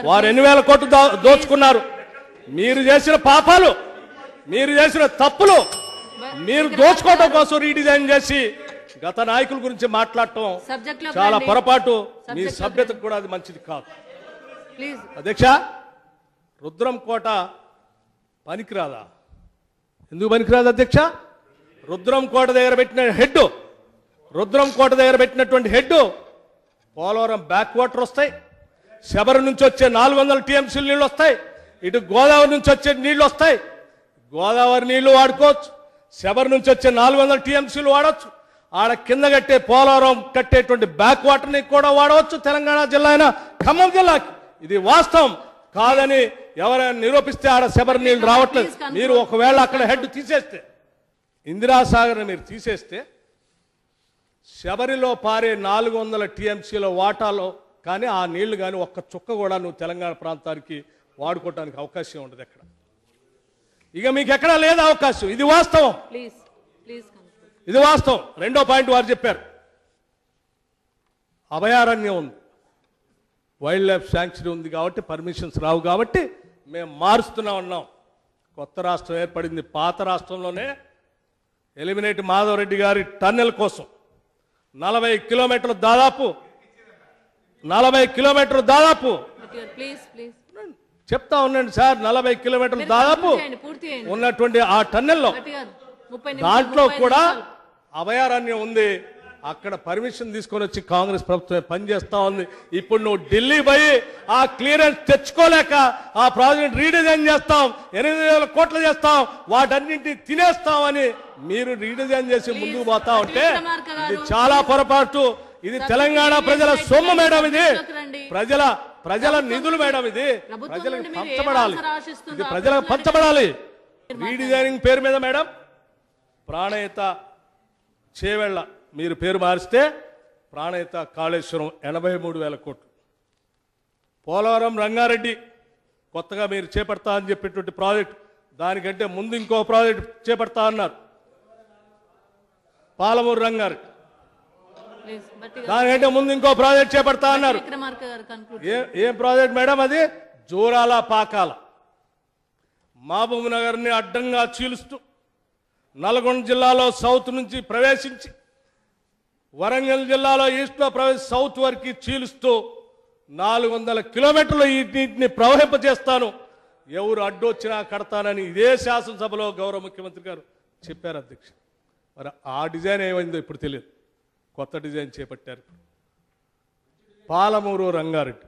వారు ఎన్ని వేల కోట్లు దోచుకున్నారు. మీరు చేసిన పాపాలు, మీరు చేసిన తప్పులు, మీరు దోచుకోవడం కోసం రీడిజైన్ చేసి గత నాయకుల గురించి మాట్లాడటం చాలా పొరపాటు. మీ సభ్యతకు కూడా అది మంచిది కాదు. అధ్యక్ష, రుద్రం కోట పనికిరాదా? ఎందుకు పనికిరాదు అధ్యక్ష? రుద్రం కోట దగ్గర పెట్టిన హెడ్, రుద్రం కోట దగ్గర పెట్టినటువంటి హెడ్ పోలవరం బ్యాక్ వాటర్ వస్తాయి, శబరి నుంచి వచ్చే 400 TMC నీళ్ళు వస్తాయి, ఇటు గోదావరి నుంచి వచ్చే నీళ్లు వస్తాయి. గోదావరి నీళ్లు వాడుకోవచ్చు, శబరి నుంచి వచ్చే 400 TMCలు వాడవచ్చు, ఆడ కింద కట్టే పోలవరం కట్టేటువంటి బ్యాక్ వాటర్ని కూడా వాడవచ్చు. తెలంగాణ జిల్లా అయినా ఖమ్మం జిల్లాకి ఇది వాస్తవం కాదని ఎవరైనా నిరూపిస్తే ఆడ శబరి నీళ్లు రావట్లేదు. మీరు ఒకవేళ అక్కడ హెడ్ తీసేస్తే, ఇందిరాసాగర్ని మీరు తీసేస్తే శబరిలో పారే 400 TMCల వాటాలో కానీ ఆ నీళ్లు కానీ ఒక్క చుక్క కూడా నువ్వు తెలంగాణ ప్రాంతానికి వాడుకోవడానికి అవకాశం ఉండదు ఎక్కడ. ఇక మీకు ఎక్కడా లేదు అవకాశం. ఇది వాస్తవం, ఇది వాస్తవం. రెండో పాయింట్ వారు చెప్పారు, అభయారణ్యం ఉంది, వైల్డ్ లైఫ్ శాంక్చురీ ఉంది కాబట్టి పర్మిషన్స్ రావు కాబట్టి మేము మారుస్తున్నా ఉన్నాం. కొత్త రాష్ట్రం ఏర్పడింది. పాత రాష్ట్రంలోనే ఎలిమినేటి మాధవరెడ్డి గారి టన్నెల్ కోసం 40 కిలోమీటర్లు దాదాపు చెప్తా ఉండండి సార్, 40 కిలోమీటర్లు దాదాపు ఉన్నటువంటి ఆ టన్నెల్లో దాంట్లో కూడా అభయారణ్యం ఉంది. అక్కడ పర్మిషన్ తీసుకొని వచ్చి కాంగ్రెస్ ప్రభుత్వం పనిచేస్తా ఉంది. ఇప్పుడు నువ్వు ఢిల్లీ పోయి ఆ క్లియరెన్స్ తెచ్చుకోలేక ఆ ప్రాజెక్ట్ రీడిజైన్ చేస్తాం, 8,000 కోట్లు చేస్తాం, వాటన్నింటినీ తినేస్తామని మీరు రీడిజైన్ చేసి ముందుకు పోతా ఉంటే ఇది చాలా పొరపాటు. ఇది తెలంగాణ ప్రజల సొమ్ము మేడం, ఇది ప్రజల నిధులు మేడం, ఇది ప్రజలకు పంచబడాలి, ఇది ప్రజలకు పంచబడాలి. రీడిజైనింగ్ పేరు మీద మేడం ప్రాణహిత చేవెళ్ళ మీరు పేరు మారిస్తే ప్రాణహిత కాళేశ్వరం 83,000 కోట్లు. పోలవరం రంగారెడ్డి కొత్తగా మీరు చేపడతా అని చెప్పేటువంటి ప్రాజెక్టు, దానికంటే ముందు ఇంకో ప్రాజెక్టు చేపడతా అన్నారు. పాలమూరు రంగారెడ్డి, దానికంటే ముందు ఇంకో ప్రాజెక్ట్ చేపడతా అన్నారు. ఏం ప్రాజెక్ట్ మేడం అది? జోరాల పాకాల మహబూబ్ నగర్ని అడ్డంగా చీలుస్తూ నల్గొండ జిల్లాలో సౌత్ నుంచి ప్రవేశించి వరంగల్ జిల్లాలో ఈస్ట్లో సౌత్ వరకు చీలుస్తూ 400 కిలోమీటర్లు ఈ నీటిని ప్రవహింపజేస్తాను, ఎవరు అడ్డొచ్చినా కడతానని ఇదే శాసనసభలో గౌరవ ముఖ్యమంత్రి గారు చెప్పారు అధ్యక్ష. మరి ఆ డిజైన్ ఏమైందో ఇప్పుడు తెలియదు, కొత్త డిజైన్ చేపట్టారు. పాలమూరు రంగారెడ్డి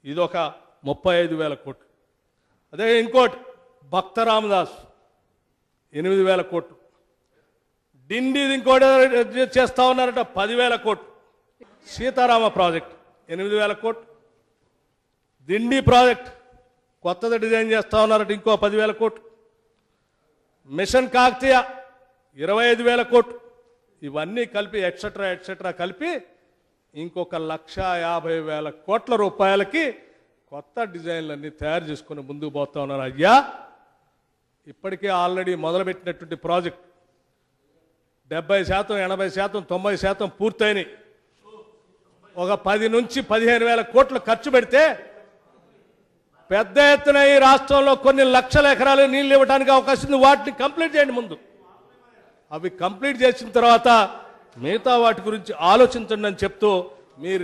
ఇదొక 35,000 కోట్లు. అదే ఇంకోటి భక్త రామదాస్ 8,000 కోట్లు. డిండిది ఇంకోటి చేస్తా ఉన్నారట 10,000 కోట్లు. సీతారామ ప్రాజెక్ట్ 8,000 కోట్లు. డిండి ప్రాజెక్ట్ కొత్తది డిజైన్ చేస్తా ఉన్నారట ఇంకో 10,000 కోట్లు. మిషన్ కాకతీయ 25,000 కోట్లు. ఇవన్నీ కలిపి ఎట్సెట్రా కలిపి ఇంకొక 1,50,000 కోట్ల రూపాయలకి కొత్త డిజైన్లన్నీ తయారు చేసుకుని ముందుకు పోతా ఉన్నారు. అయ్యా, ఇప్పటికే ఆల్రెడీ మొదలుపెట్టినటువంటి ప్రాజెక్ట్ 70%, 80%, 90% పూర్తయినాయి. ఒక 10 నుంచి 15,000 కోట్లు ఖర్చు పెడితే పెద్ద ఎత్తున ఈ రాష్ట్రంలో కొన్ని లక్షల ఎకరాలు నీళ్ళు ఇవ్వడానికి అవకాశం ఉంది. వాటిని కంప్లీట్ చేయండి ముందు. అవి కంప్లీట్ చేసిన తర్వాత మిగతా వాటి గురించి ఆలోచించండి అని చెప్తూ మీరు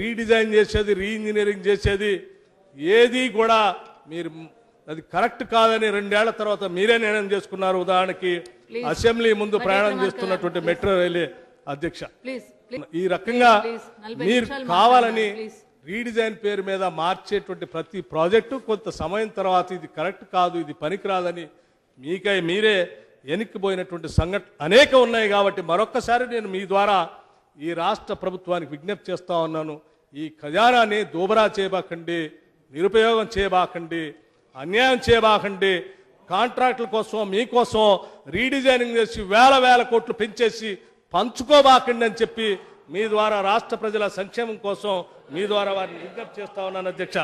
రీడిజైన్ చేసేది, రీఇంజనీరింగ్ చేసేది ఏది కూడా మీరు అది కరెక్ట్ కాదని 2 ఏళ్ల తర్వాత మీరే నిర్ణయం చేసుకున్నారు. ఉదాహరణకి అసెంబ్లీ ముందు ప్రయాణం చేస్తున్నటువంటి మెట్రో రైల్వే అధ్యక్ష, ఈ రకంగా మీరు కావాలని రీడిజైన్ పేరు మీద మార్చేటువంటి ప్రతి ప్రాజెక్టు కొంత సమయం తర్వాత ఇది కరెక్ట్ కాదు, ఇది పనికిరాదని మీరే వెనక్కిపోయినటువంటి సంఘటన అనేక ఉన్నాయి. కాబట్టి మరొక్కసారి నేను మీ ద్వారా ఈ రాష్ట్ర ప్రభుత్వానికి విజ్ఞప్తి చేస్తా ఉన్నాను. ఈ ఖజానాని దోబరా చేయబాకండి, నిరుపయోగం చేయబాకండి, అన్యాయం చేయబాకండి. కాంట్రాక్టుల కోసం మీకోసం రీడిజైనింగ్ చేసి వేల కోట్లు పెంచేసి పంచుకోబాకండి అని చెప్పి మీ ద్వారా రాష్ట్ర ప్రజల సంక్షేమం కోసం మీ ద్వారా వారిని విజ్ఞప్తి చేస్తా ఉన్నాను అధ్యక్ష.